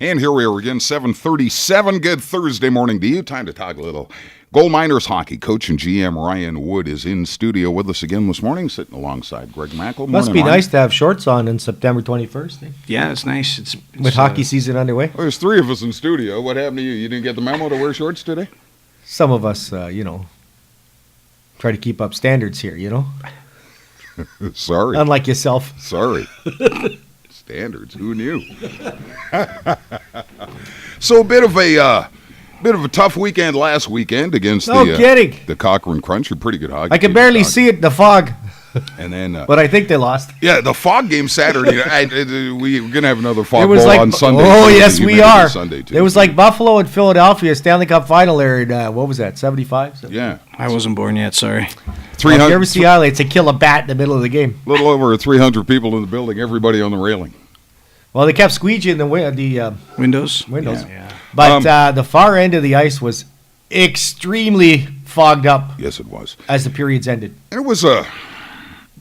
And here we are again, 7:37. Good Thursday morning to you. Time to talk a little Gold Miners hockey. Coach and GM Ryan Wood is in studio with us again this morning, sitting alongside Greg Mackle. Must be nice to have shorts on September 21st. Eh? Yeah, it's nice. It's with hockey season underway. Well, there's three of us in studio. What happened to you? You didn't get the memo to wear shorts today? Some of us, try to keep up standards here, Sorry. Unlike yourself. Sorry. Standards. Who knew? So a bit of a tough weekend last weekend against the Cochrane Crunch. A pretty good hockey. I can barely see it in the fog. And then, but I think they lost. Yeah, the fog game Saturday. We're gonna have another fog ball on Sunday. Oh yes, we are. Sunday too. It was like Buffalo and Philadelphia Stanley Cup final there. In, what was that? 75. Yeah, I wasn't born yet. Sorry. 300. If you ever see highlights, they kill a bat in the middle of the game. A little over 300 people in the building. Everybody on the railing. Well, they kept squeegeing the windows. Yeah. But the far end of the ice was extremely fogged up. Yes, it was. As the periods ended. And it was a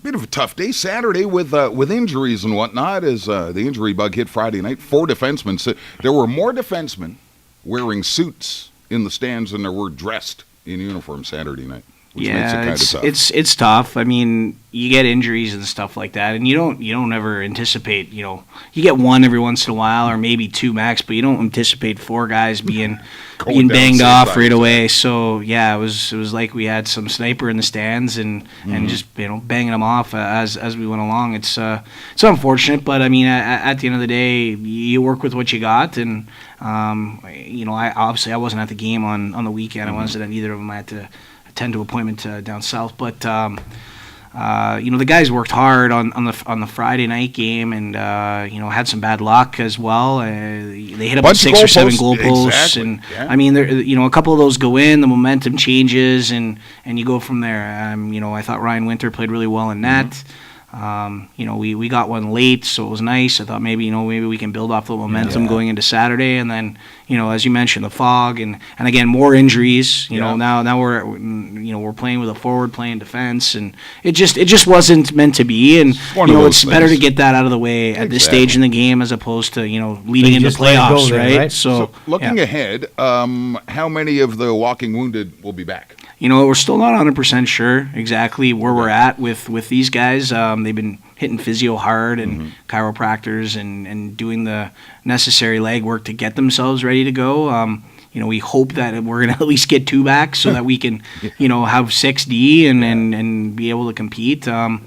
bit of a tough day Saturday with injuries and whatnot as the injury bug hit Friday night. 4 defensemen. So there were more defensemen wearing suits in the stands than there were dressed in uniform Saturday night. Which makes it kind of tough. It's tough. I mean, you get injuries and stuff like that, and you don't ever anticipate. You get one every once in a while, or maybe 2 max, but you don't anticipate 4 guys being banged off right away. So yeah, it was like we had some sniper in the stands and just banging them off as we went along. It's unfortunate, but I mean, at the end of the day, you work with what you got, and I wasn't at the game on the weekend. I wasn't at either of them. I had to attend to appointment down south, but the guys worked hard on the Friday night game, and had some bad luck as well. They hit up 6 or 7 goal posts, and yeah. I mean, a couple of those go in, the momentum changes, and you go from there. I thought Ryan Winter played really well in net. We got one late, so it was nice. I thought maybe we can build off the momentum going into Saturday, and then as you mentioned, the fog and again more injuries. Now we're playing with a forward playing defense, and it just wasn't meant to be. And it's better to get that out of the way at this stage in the game as opposed to leading into playoffs, right? So looking ahead, how many of the walking wounded will be back? We're still not 100% sure exactly where we're at with these guys. They've been hitting physio hard and chiropractors and doing the necessary legwork to get themselves ready to go. We hope that we're going to at least get 2 back so that we can, have 6D and be able to compete. And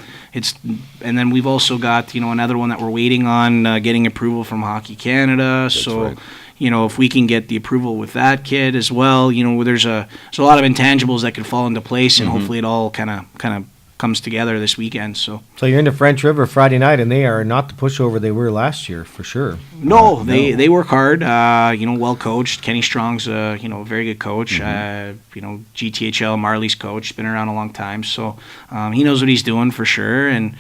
then we've also got, another one that we're waiting on getting approval from Hockey Canada. That's right. If we can get the approval with that kid as well, there's a lot of intangibles that could fall into place, and hopefully it all kind of comes together this weekend. So you're in the French River Friday night, and they are not the pushover they were last year for sure. No, they work hard. Well coached. Kenny Strong's a very good coach. GTHL Marley's coach, been around a long time, so he knows what he's doing for sure. And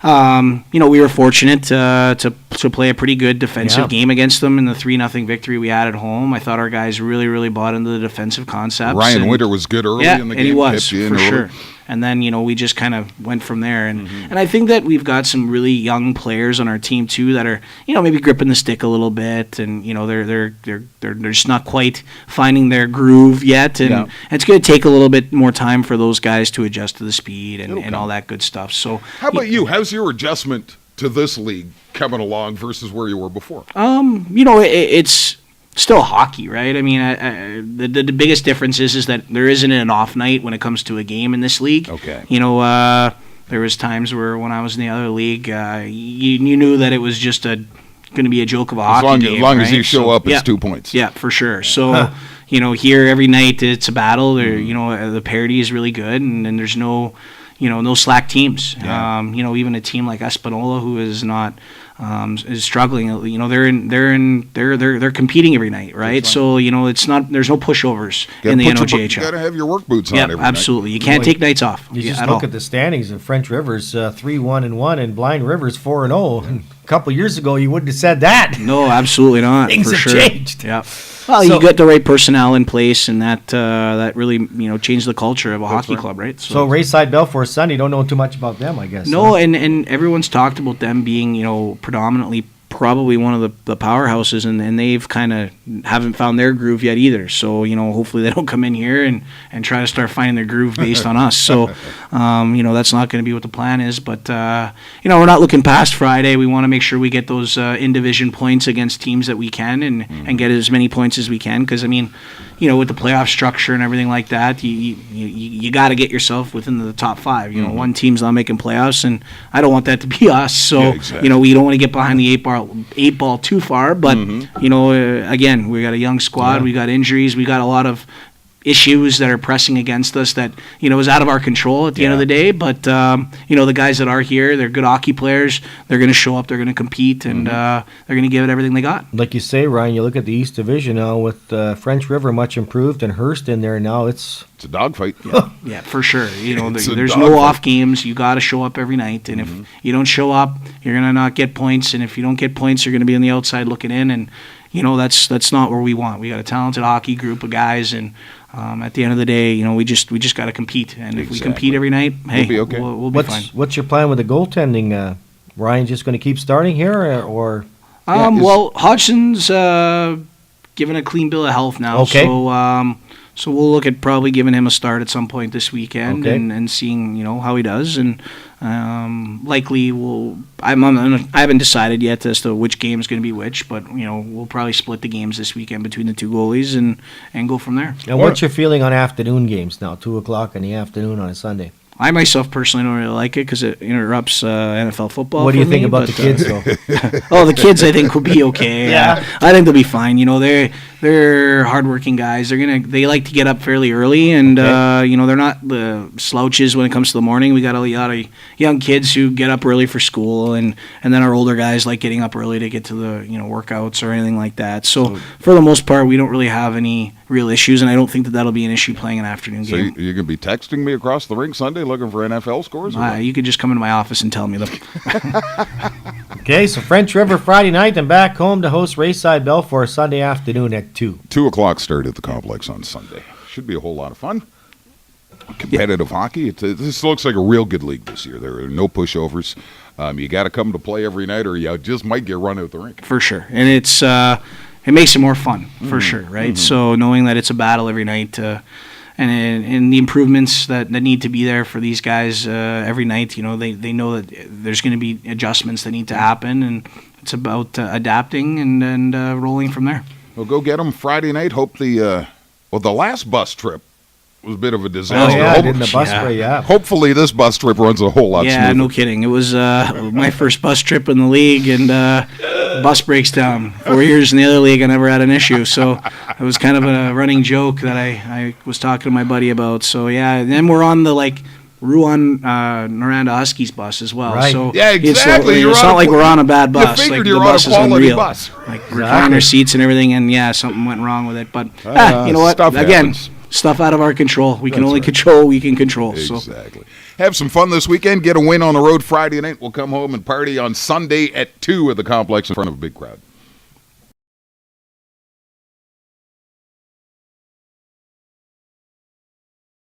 we were fortunate to play a pretty good defensive game against them in the 3-0 victory we had at home. I thought our guys really, really bought into the defensive concepts. Ryan Winter was good early in the game. And he was, for sure. And then, we just kind of went from there. And I think that we've got some really young players on our team, too, that are, maybe gripping the stick a little bit. And, they're just not quite finding their groove yet. And it's going to take a little bit more time for those guys to adjust to the speed and all that good stuff. So, how about you? How's your adjustment to this league coming along versus where you were before? It's still hockey, right? I mean, the biggest difference is that there isn't an off night when it comes to a game in this league. Okay. There was times where when I was in the other league, you knew that it was just going to be a joke of a hockey game. As long as you show up, it's 2 points. Yeah, for sure. So, here every night it's a battle. The parity is really good, and there's no slack teams. Yeah. Even a team like Espanola, who is not is struggling. They're competing every night, right? So it's not. There's no pushovers in the NOJHL. You got to have your work boots on. Yeah, absolutely. Night. You can't take nights off. You just look at the standings in French River's 3-1-1, and Blind River's 4-0. A couple years ago, you wouldn't have said that. No, absolutely not. Things have changed. Yeah. Well, you got the right personnel in place, and that really changed the culture of a hockey club, right? So Rayside Belfort Sunday, don't know too much about them, I guess. No, and everyone's talked about them being predominantly probably one of the powerhouses, and they've kind of haven't found their groove yet either. So, hopefully they don't come in here and try to start finding their groove based on us. So, that's not going to be what the plan is. But, we're not looking past Friday. We want to make sure we get those in-division points against teams that we can and get as many points as we can. Because, with the playoff structure and everything like that, you got to get yourself within the top 5. One team's not making playoffs, and I don't want that to be us. So, exactly. We don't want to get behind the eight ball too far. But, again, we got a young squad. We got injuries. We got a lot of issues that are pressing against us that is out of our control at the end of the day. But the guys that are here, they're good hockey players. They're going to show up. They're going to compete, and they're going to give it everything they got. Like you say, Ryan, you look at the East Division now with French River much improved and Hearst in there now. It's a dogfight. Yeah, for sure. There's no off games. You got to show up every night, and if you don't show up, you're going to not get points. And if you don't get points, you're going to be on the outside looking in. And that's not where we want. We got a talented hockey group of guys, and at the end of the day, we just got to compete. And if we compete every night, hey, we'll be okay. We'll be fine. What's your plan with the goaltending? Ryan just going to keep starting here, or? Well, Hodgson's given a clean bill of health now, okay. So we'll look at probably giving him a start at some point this weekend and seeing how he does, and likely I haven't decided yet as to which game is going to be which, but we'll probably split the games this weekend between the two goalies and go from there. And what's your feeling on afternoon games now? 2:00 in the afternoon on a Sunday. I myself personally don't really like it because it interrupts NFL football. What do you think about the kids, though? The kids I think will be okay. Yeah. I think they'll be fine. They're hardworking guys. They like to get up fairly early, and they're not the slouches when it comes to the morning. We got a lot of young kids who get up early for school, and then our older guys like getting up early to get to the workouts or anything like that. So for the most part, we don't really have any real issues, and I don't think that'll be an issue playing an afternoon game. So you're going to be texting me across the rink Sunday looking for NFL scores? You could just come into my office and tell me them. Okay, so French River Friday night and back home to host Rayside Belfort Sunday afternoon at 2. 2:00 start at the complex on Sunday. Should be a whole lot of fun. Competitive hockey. This looks like a real good league this year. There are no pushovers. You got to come to play every night, or you just might get run out the rink. For sure, and it makes it more fun for sure, right? So knowing that it's a battle every night, and the improvements that need to be there for these guys every night, they know that there's going to be adjustments that need to happen, and it's about adapting and rolling from there. Well, go get them Friday night. Hope the last bus trip was a bit of a disaster. Oh, yeah, didn't the bus spray, yeah. Hopefully this bus trip runs a whole lot smoother. Yeah, no kidding. It was my first bus trip in the league, and bus breaks down. 4 years in the other league, I never had an issue. So it was kind of a running joke that I was talking to my buddy about. So, yeah, and then we're on the, Rouen Noranda Huskies bus as well. Right. So yeah, exactly. It's not like we're on a bad bus. You figured the you're on a bus is quality unreal. bus. Recliner seats and everything, and something went wrong with it. But you know what? Stuff happens. Stuff out of our control. We can That's only right. control what we can control. Exactly. Have some fun this weekend. Get a win on the road Friday night. We'll come home and party on Sunday at 2 at the complex in front of a big crowd.